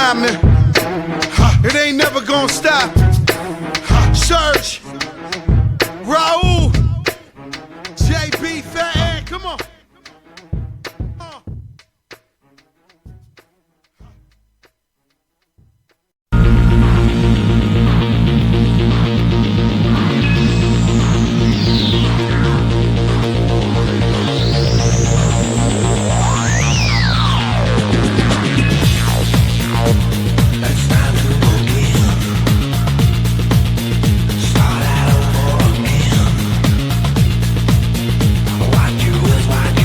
rhyming. It ain't never gonna stop. Surge, Raul, JB, Fat Ant, come on. What you is, what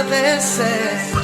veces.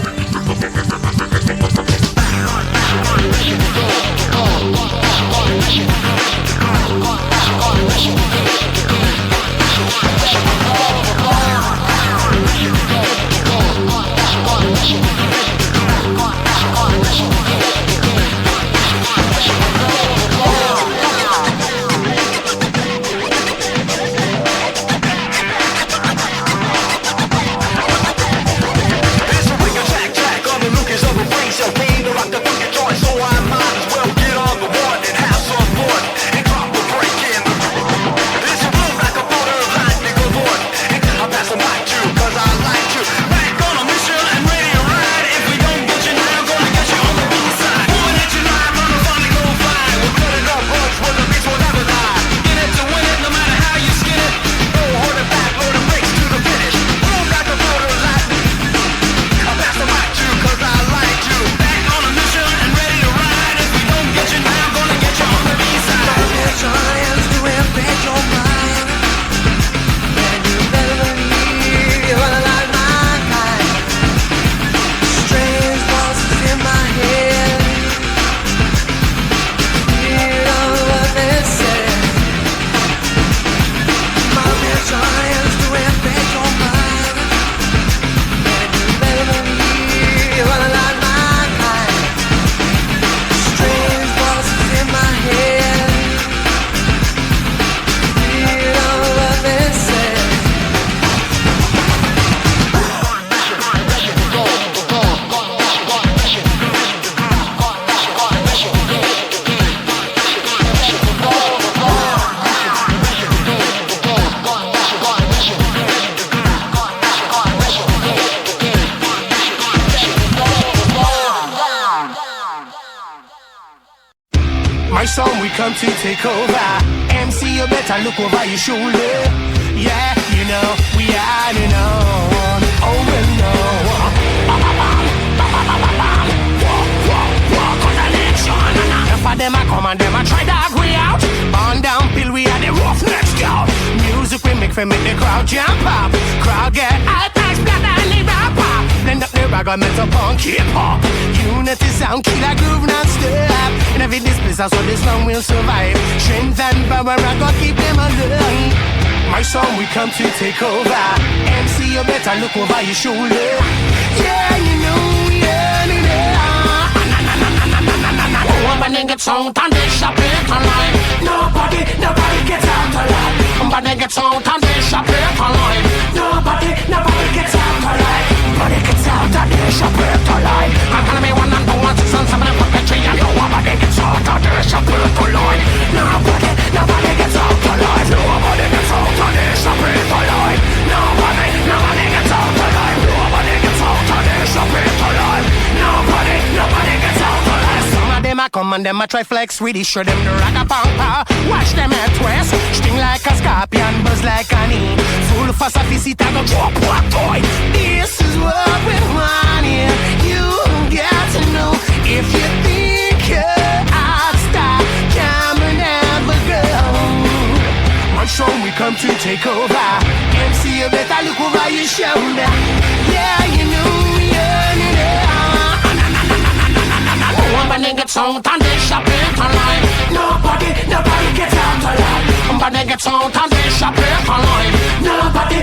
Come to take over. MC, you better look over your shoulder. Yeah, you know, we are the known. Oh, well, no. Walk on the election. Enough of them a come and them a try to agree out. On down, Bill, we are the roughnecks, yo. Music we make for make the crowd jump up. Crowd get all types, black and the rap pop. Blend up the rag and metal punk hip hop. Unity sound, killer groove non-stop. And every this place, so this one will survive. Strength and power, I gotta keep them alive. My song, we come to take over. MC, you better look over your shoulder. Yeah, you know, yeah, you know. But they get out and they shop it online. Nobody gets out alive. But they get out and they shop it online. Nobody gets out alive. But they get out and they shop it online. I'm gonna be one and one, six and seven and puppetry. And nobody gets out and they shop it online. Nobody gets out alive. Nobody gets out and they shop it online. Nobody gets out alive. Nobody gets out and they shop it online. Nobody gets out alive. Some of them a come and them a try flex with it. Show them the ragga-pampa. Watch them head twist. Sting like a scorpion, buzz like an e. Full for sophisticated, go drop what toy. This is what we want here. You got to know if you think you're outside, come and never go. One show we come to take over. MC, you better look over your shoulder. Yeah, you know, yeah, you know. But they get out and they shop it online. Nobody gets out alive. But they get out and they shop it online. Nobody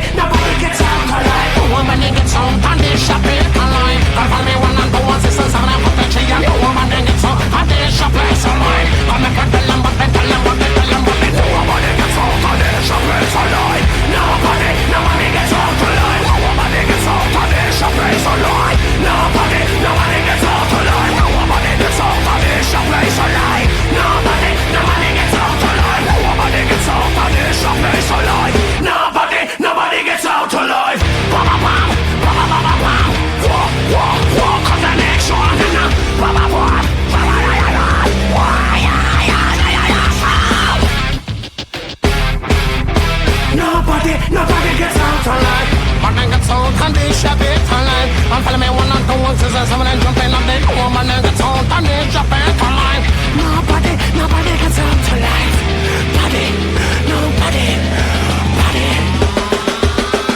gets out alive. But they get out and they shop it online. Call for me one and one, six and seven and puppetry. And but they get out and they shop it online. But they tell them what they tell them what they tell them what they do. Nobody gets out and they shop it online. Nobody gets out alive. Nobody gets out and they shop it online. Nobody gets out alive. Nobody gets out and they shop it alive. Nobody gets out alive. Nobody gets out and they shop it alive. Nobody gets out alive. Bam bam bam bam bam bam. Walk on the next one. Bam bam bam. Nobody gets out alive. But they gets out and they shop it alive. And follow me one and two, one, six and seven and jumping up the woman and gets out and they shop it alive. Nobody gets out alive.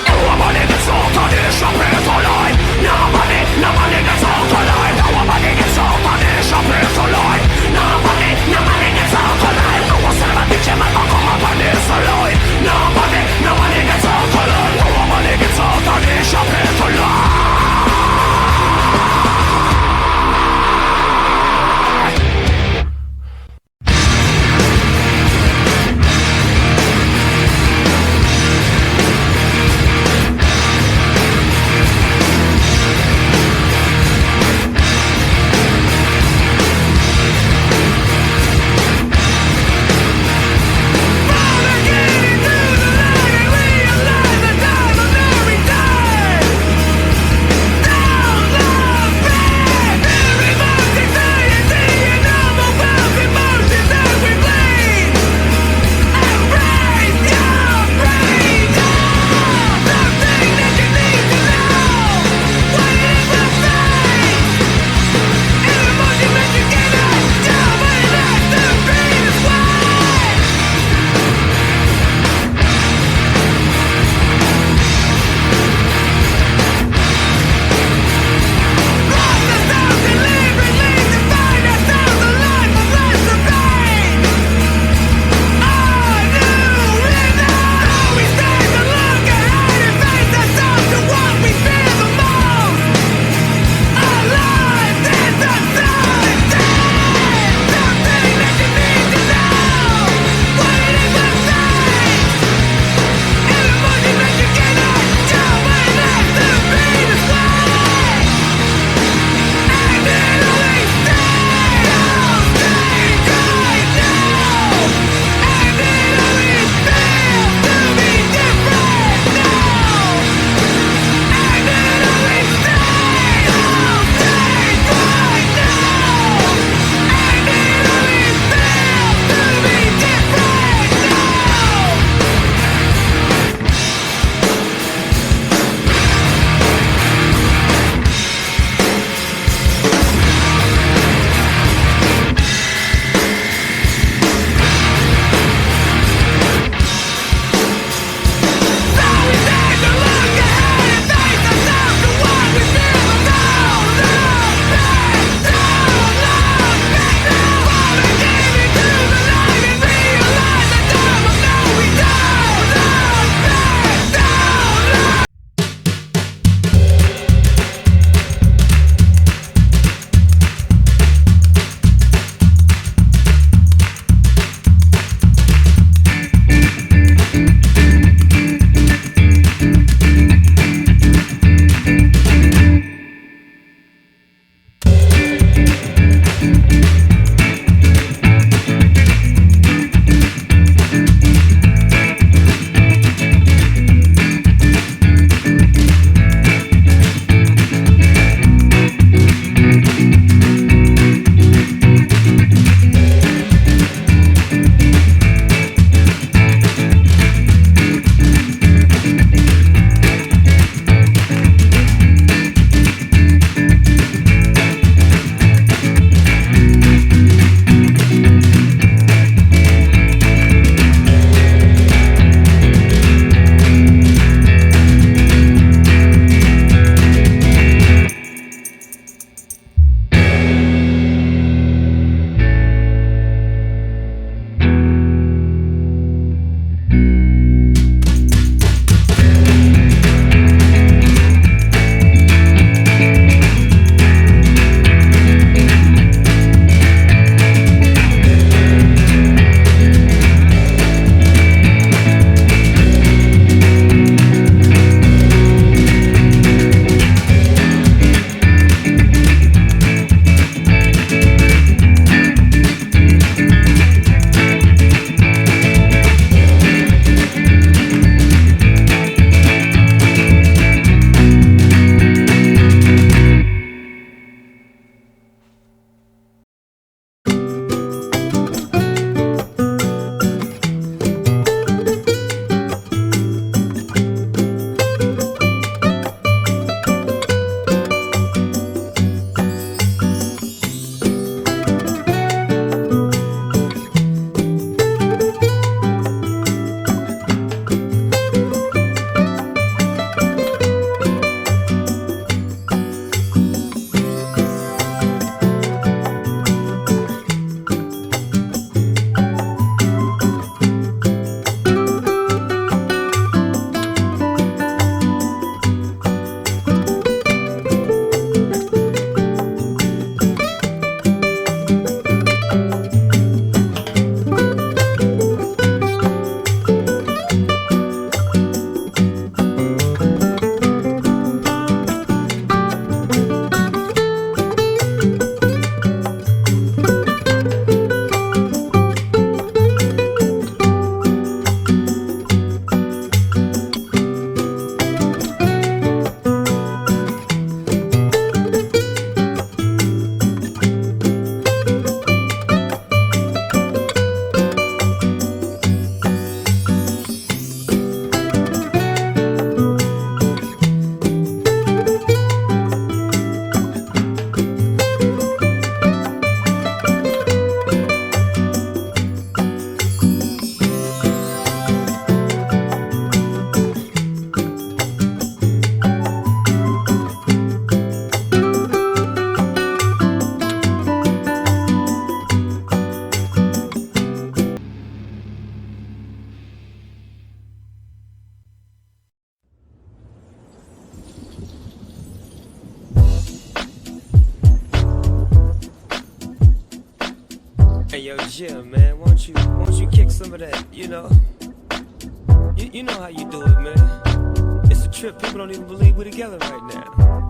Nobody gets out and they shop it alive. Hey yo, Jim, man, won't you kick some of that? You know how you do it, man. It's a trip. People don't even believe we're together right now.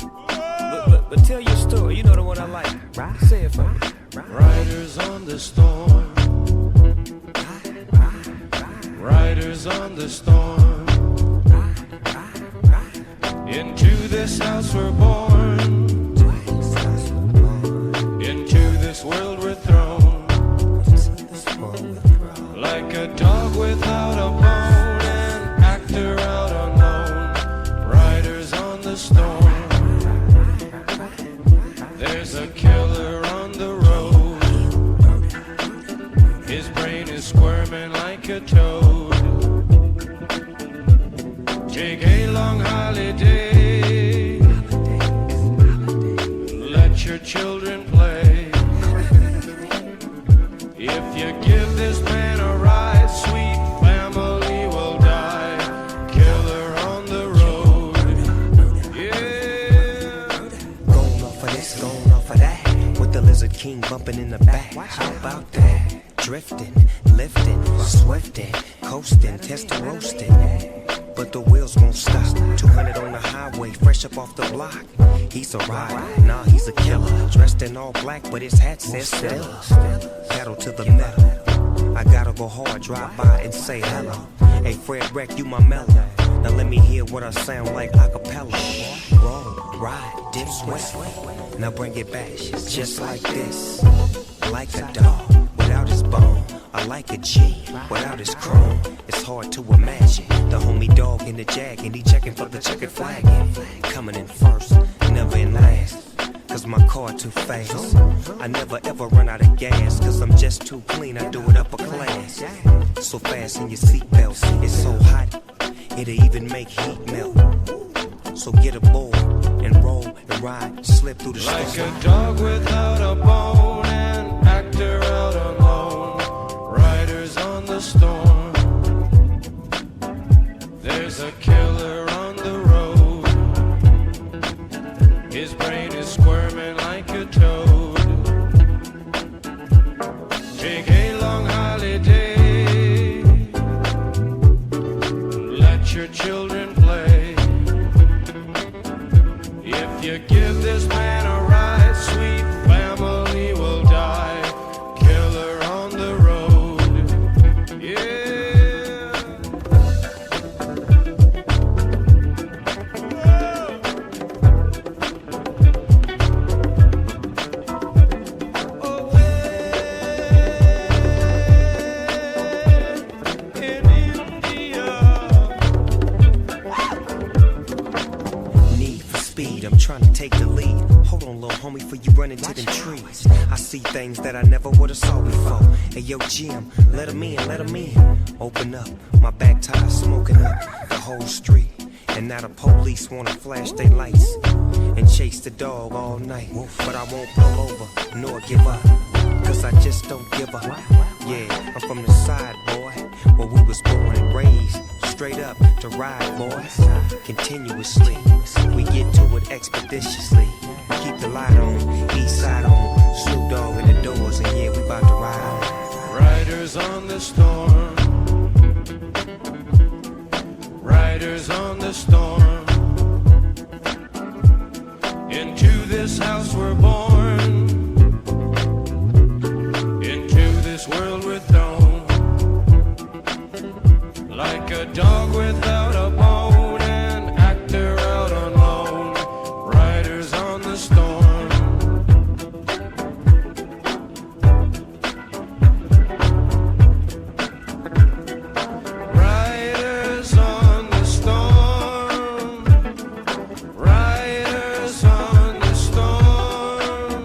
But tell your story. You know the one I like. Right? Say it for me. Riders on the storm. Riders on the storm. Into this house we're born. Into this world we're thrown. Like a dog without a bone, an actor out unknown. Riders on the storm. There's a killer on the road. His brain is squirming like a toad. Take a long holiday. Let your children play. If you give this man a ride, sweet family will die. Killer on the road. Yeah. Going off of this, going off of that. With the Lizard King bumping in the back. How about that? Drifting, lifting, swifting, coasting, testing, roasting. But the wheels won't stop. 200 on the highway, fresh up off the block. He's a rider, nah, he's a killer. Dressed in all black, but his hat says Stella. Pedal to the metal. I gotta go hard, drive by and say hello. Hey, Fred Wreck, you my mellow. Now let me hear what I sound like a cappella. Roll, ride, dip, sweat. Now bring it back, just like this. Like a dog without his bone. I like a G without his chrome. It's hard to imagine the homie dog in the jag and he checking for the checkered flag. Coming in first, never in last. Cause my car too fast. I never ever run out of gas. Cause I'm just too clean, I do it upper class. So fast in your seatbelts, it's so hot, it'll even make heat melt. So get aboard and roll and ride, slip through the storm. Like a dog without a bone, an actor out alone. Riders on the storm. There's a killer on the road. His brain is squirming like a toad. Take a long holiday. Let your children play. If you give this man a ride, sweet family will die. Killer on the road. Yeah. I'm trying to take the lead. Hold on, little homie, before you run into them trees. I see things that I never would've saw before. Hey, yo, Jim, let 'em in, let 'em in. Open up, my back tire smoking up the whole street. And now the police wanna flash their lights and chase the dog all night. But I won't pull over, nor give up, cause I just don't give up. Yeah, I'm from the side, boy, where we was born and raised. Straight up to ride, boys, continuously. We get to it expeditiously. Keep the light on, east side on. Snoop Dogg in the doors, and yeah, we about to ride. Riders on the storm. Riders on the storm. Into this house we're born. Into this world we're thrown. Like a dog without a bone, an actor out on loan. Riders on the storm. Riders on the storm. Riders on the storm. Into this house we're born. Into this world we're thrown. Like a dog without a bone, an actor out on loan. Riders on the storm. Riders on the storm. Riders on the storm. Into this house we're born. Into this world we're thrown. Like a dog without a bone, an actor out on loan. Riders on the storm. Riders on the storm.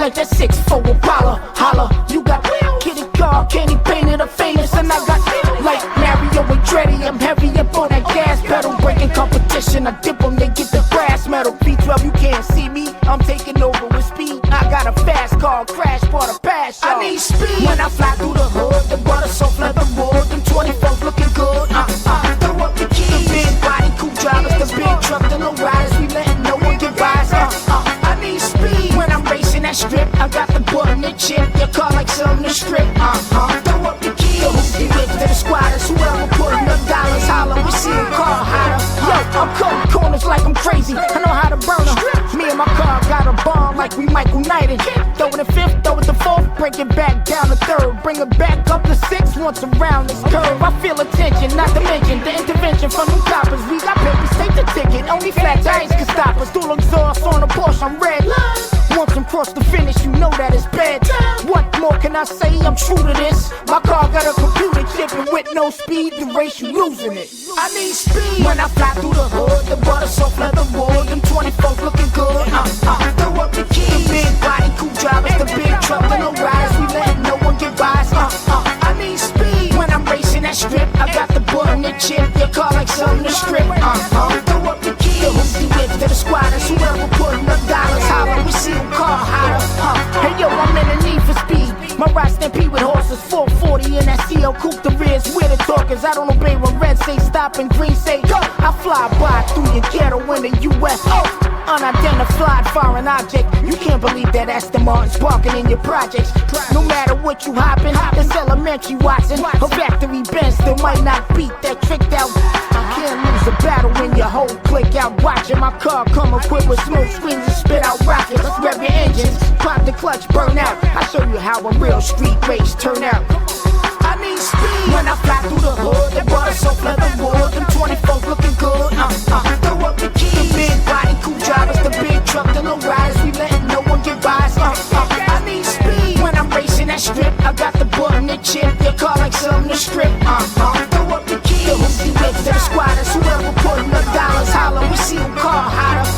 like that 6'4" Apollo. Holla, you got kitty car, candy painted a famous, and I got like Mario and Dreddy. I'm heavy up on that gas pedal, breaking competition. I dip them, they get the brass medal. B12, you can't see me, I'm taking over with speed. I got a fast car, crash for the pass. I need speed when I fly through the hood. The butter soft like the wood. Them 24s looking good. Throw up the keys. The big body, cool drivers, the big truck, the low riders. We letting no one get by us. I need speed when I'm racing that strip. I got the button and chip. Your car like something to strip. Throw up the keys. The hoopty whip to the squatters. Whoever putting up dollars, holler. We see a car hotter. Yo, I'm cutting corners like I'm crazy. I know how to burn them. Me and my car got a bomb like we Michael Knighted. Throw it the fifth, throw it the fourth, break it back down to third, bring it back up to six once around this curve. I feel attention, not to mention the intervention from them coppers. We got papers, take the ticket. Only Matter of fact, ice can stop us. Dual exhaust on the Porsche, I'm red. Once I'm crossed the finish, you know that it's bad. What more can I say? I'm true to this. My car got a computer chip, and with no speed, the race you losing it. I need speed when I fly through the hood. The butter soft leather wood, them 24s looking good. Throw up the key. The big body, cool drivers, the big truck, and no riders. We letting no one get by us. I need speed when I'm racing that strip. I got the button and chip. Your car like something to strip. Throw up the key. The hoopty whip to the squatters. Whoever putting up dollars, holler. We see them car hotter. Hey yo, I'm in the need for speed. My ride stampede with horses, 440 in that CL coupe. The rear's where the talkers. I don't obey when red say stop and green say go. I fly by through your ghetto in the UFO. Unidentified foreign object. You can't believe that Aston Martin's parking in your projects. No matter what you hoppin', it's elementary Watson. A factory Benz still might not beat that tricked out. I can't lose a battle when your whole click out watching. My car come equipped with smoke screens and spit out rockets. Rev your engines, pop the clutch, burn out. I show you how a real street race turn out. I need speed when I fly through the hood. The butter soft leather wood, them 24s looking good. Throw up the key. The big body, cool drivers, the big truck, the low riders. We letting no one get by us. I need speed when I'm racing that strip. I got the button and chip. Your car like something to strip. Throw up the key. The hoopty whips to the squatters. Whoever putting up dollars, holler. We see them car hotter.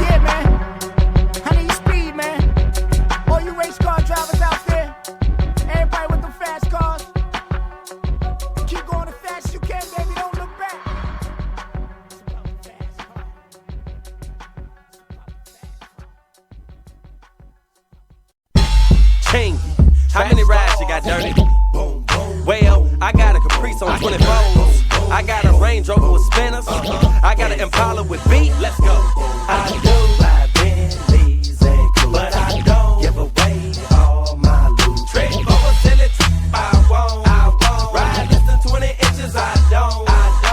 Yeah, man. I need speed, man. All you race car drivers out there. Everybody with the fast cars. Keep going as fast as you can, baby. Don't look back. King, how many rides you got, Dirty? Well, I got a Caprice on 24s. I got a Range Rover with spinners. I got an Impala with beat. Let's go. I do ride Bentleys and cruise, but I don't give away all my loot. Trick over silly, I won't. Ride less than 20 inches, I don't.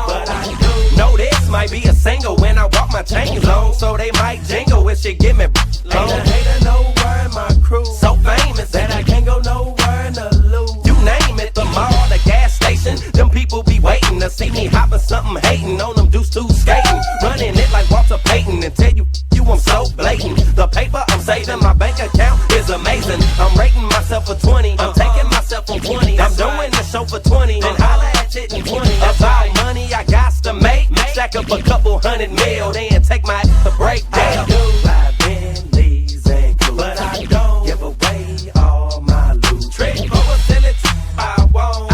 But I do. Know this might be a single when I walk my chains on, so they might jingle if she give me. Ain't a hater nowhere in my crew. So famous that I can't go nowhere in the loop. You name it, the mall, the gas station. Them people be waiting to see me hopping something, hating on them dudes too skating. Running it like Walter Payton and tell you I'm so blatant. The paper I'm saving, my bank account is amazing. I'm rating myself for 20. I'm taking myself from 20. I'm doing the show for 20. Then holla at it in 20. That's all money I got to make. Stack up a couple $100 mil, then take my to break down. I do ride Bentleys and cruise, but I don't give away all my loot. Trick over silly, I won't.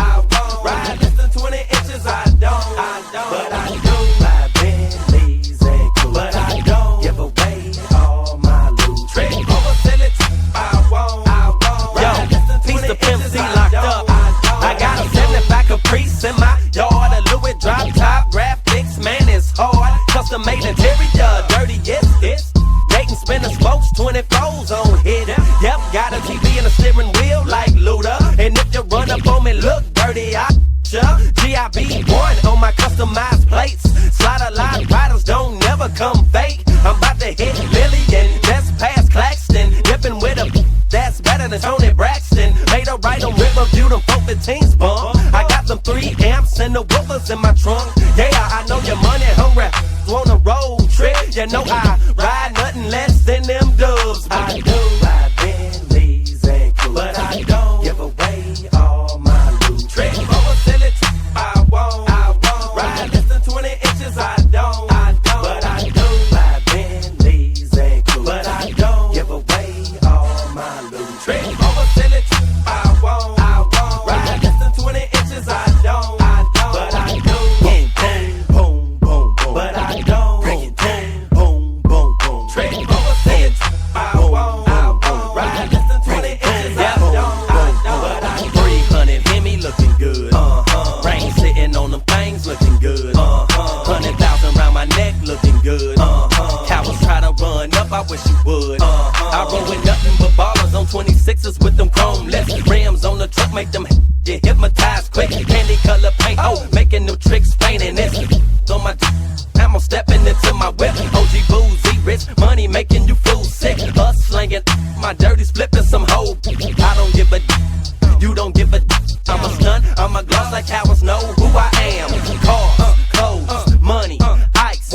Ride less than 20 inches, I don't. But I do ride Bentleys and cruise, but I don't give away all my loot. Trick over silly, I won't. Yo, piece of Pimp C locked up. I got a 75 Caprice in my yard, a Louis drop top graphics, man, it's hard. Custom made interior, dirty, yes, it's Dayton spinner spokes, 24s on hit. Yep, got a TV and a steering wheel like Luda. And if you run up on me, look dirty, I GIB1 on my customized plates. Slide a line, riders don't never come fake. I'm about to hit Lillian, just past Claxton. Dipping with a that's better than Tony Braxton. Made a right on Riverview, them 415s bump. I got them 3 amps and the woofers in my trunk. Yeah, I know your money hungry. On a road trip, you know I ride nothing less than them dubs. I do ride Bentleys and cruise, but I don't give away all my loot. Trick over silly, I won't. Ride less than 20 inches, I don't. But I do ride Bentleys and cruise, but I don't give away all my loot. Trick over silly, I won't. Ride less than 20 inches, I don't. But I do. Boom, boom, boom, boom. But I don't. Bring it down. Boom, boom, boom. Trick over silly, I won't. Ride less than 20 inches, I don't. But I do. 300 Hemi looking good. Rain sitting on them things looking good. 100,000 round my neck looking good. Cowards try to run up, I wish you would. I roll with nothing but ballers on 26s with them chrome lips. Rims on the truck make them get hypnotized quick. Candy color paint, making them tricks fainting. This on my I'm stepping into my whip. OG boozy, rich money making you fools sick. Us slanging my dirty's flipping some hoe. I don't give a you don't give a I'm a stunt, I'm a gloss like cowards know who I am. Cars, clothes, money, ice,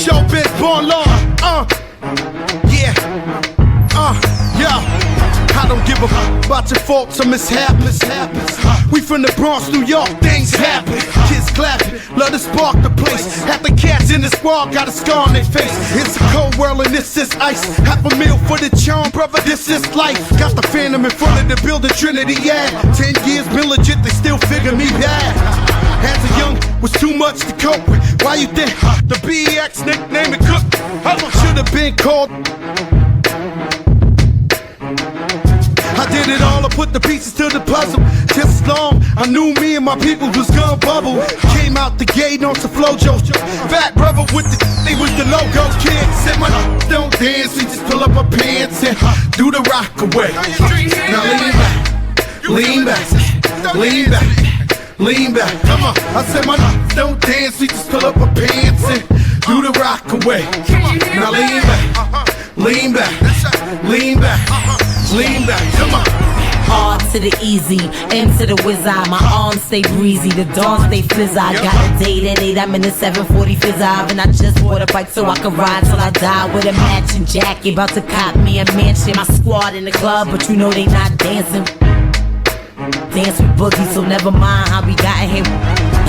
Showbiz born law. Yeah. Yo. I don't give a fuck about your faults or mishaps. We from the Bronx, New York, things happen. Kids clapping, love to spark the place. Half the cats in the squad got a scar on their face. It's a cold world and this is ice. Half a meal for the charm, brother, this is life. Got the Phantom in front of the building, Trinity, yeah. 10 years been legit, they still figure me bad. As a young, was too much to cope with. Why you think the BX nickname it Cook? Should've been called. I did it all, I put the pieces to the puzzle. Just as long, I knew me and my people was gonna bubble. Came out the gate on some flojo. Fat brother with the, they was the logo kid. Said my don't dance, we just pull up our pants and do the rock away. Now lean back, lean back, lean back, lean back. Come on, I said my don't dance, we just pull up our pants and do the rock away. Now lean back, lean back, lean back. Lean back, come on. Hard to the easy, M to the whiz eye. My arms stay breezy, the dawn stay fizz. I got a date at 8, I'm in the 740 fizz and I just bought a bike so I can ride till I die with a matching jacket. About to cop me a mansion. My squad in the club, but you know they not dancing. Dance with boogies, so never mind how we got here.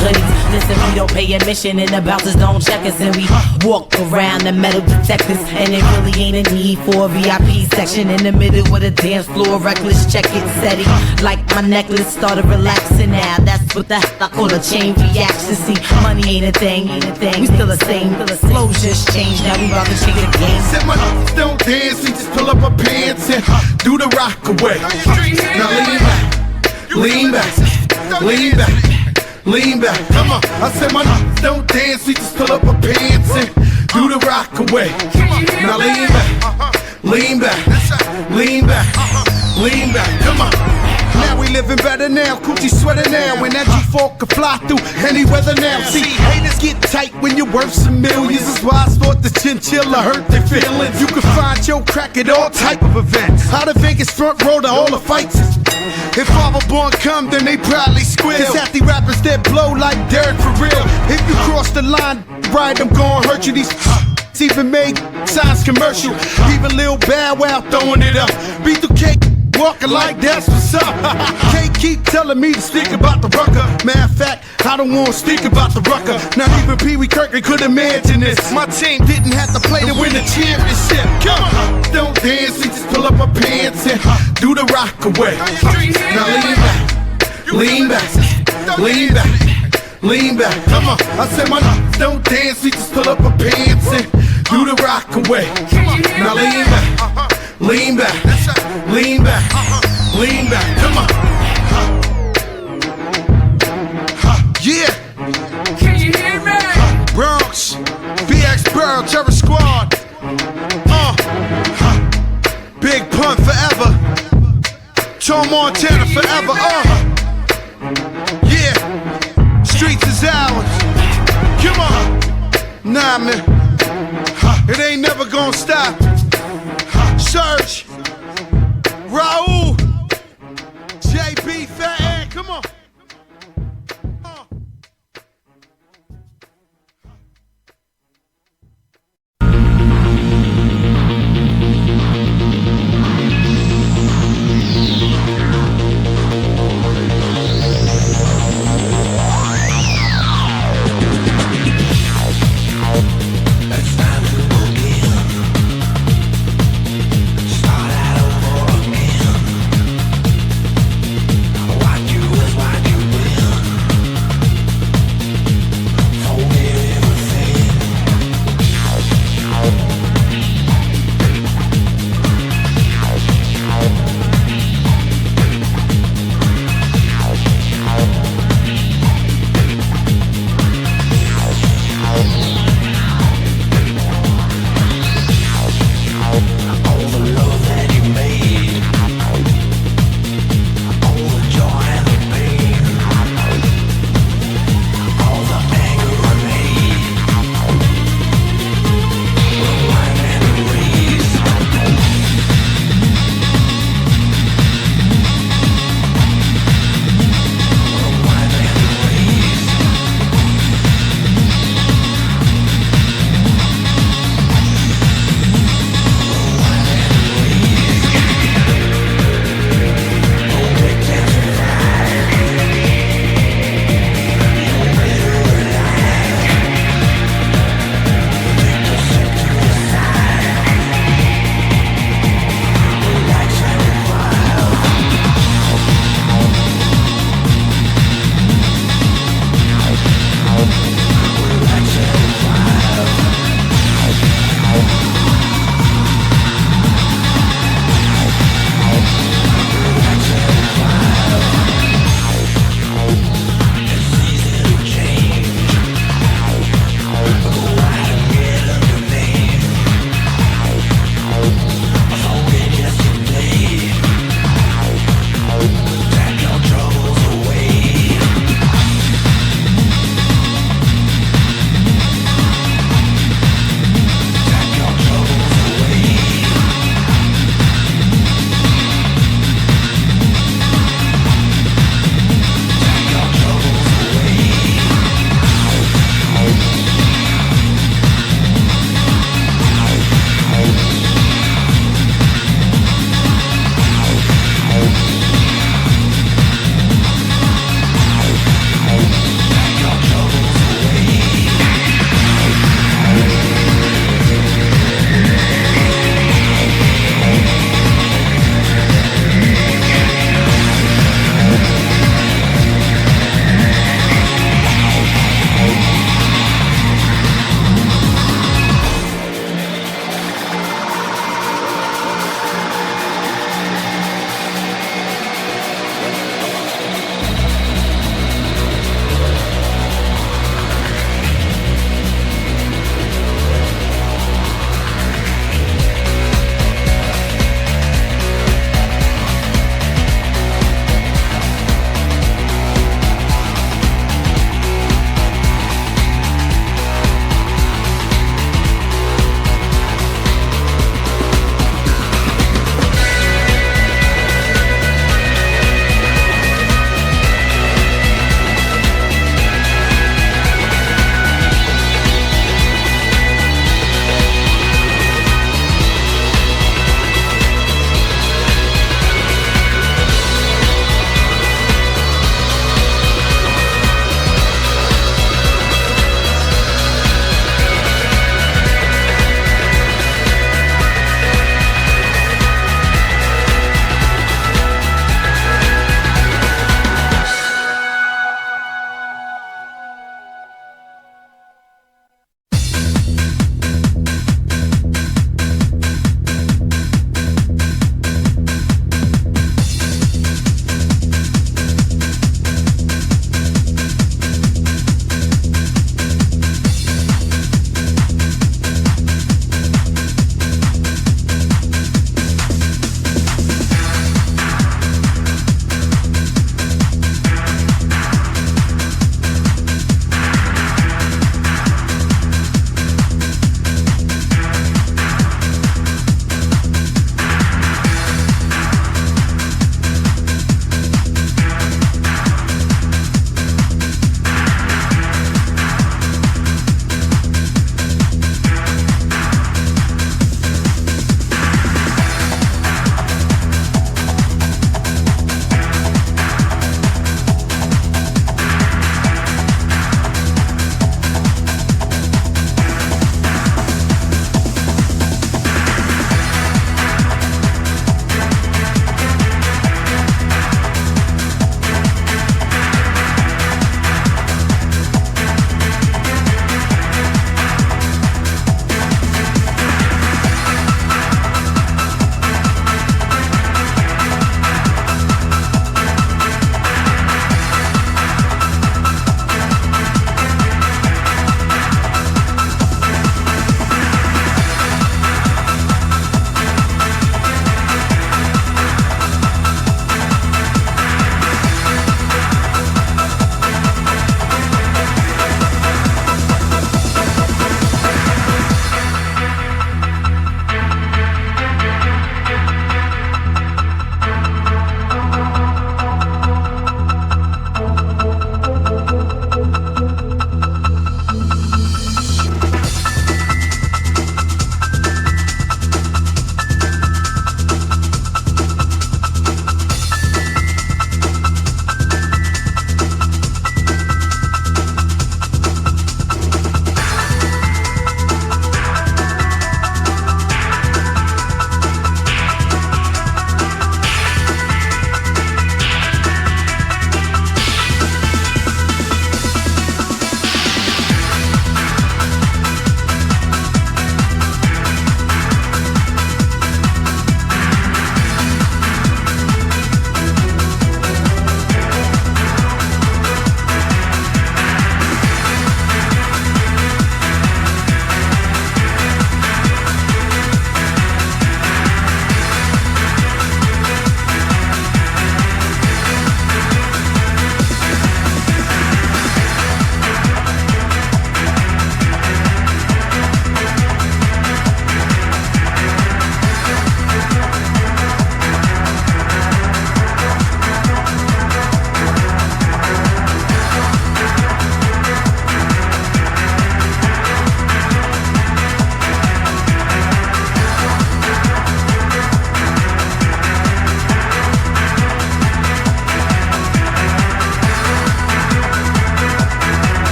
Hoodies, listen, we don't pay admission and the bouncers don't check us. And we walk around the metal detectors. And it really ain't a need for a VIP section in the middle with a dance floor. Reckless, check it, steady. Like my necklace started relaxing now. That's what the heck I call a chain reaction. See, money ain't a thing, we still the same. Flow just changed, now we about to change the game. Said my don't dance, we just pull up our pants and do the rock away. Now lean back, lean back, lean back, lean back. Come on, I said my don't dance, we just pull up our pants and do the rock away. Now lean back, lean back, lean back, lean back. Come on. Now we living better now, coochie sweater now. When that G4 can fly through any weather now. See, haters get tight when you're worth some millions. That's why I thought the chinchilla hurt their feelings. You can find your crack at all type of events. Out of Vegas front row to all the fights. If Father Born come, then they probably squeal. Cause half the rappers that blow like Derek for real. If you cross the line, right, I'm gonna hurt you. These even made signs commercial. Even Lil Bow Wow throwing it up. B2K walking like that's what's up. Can't keep telling me to stick about the rucker. Matter of fact, I don't want to speak about the rucker. Not even Pee Wee Kirkland could imagine this. My team didn't have to play to win the championship. Come on, don't dance, we just pull up our pants and do the rock away. Now lean back, lean back, lean back, lean back. Come on, I said my don't dance, we just pull up our pants and do the rock away. Now lean back. Lean back, lean back, lean back, come on. Yeah. Can you hear me? Bronx, BX Burrow, Terror Squad. Big Pun forever. Tom Montana forever. Yeah. Streets is ours. Come on. Nah, man. It ain't never gonna stop. Search.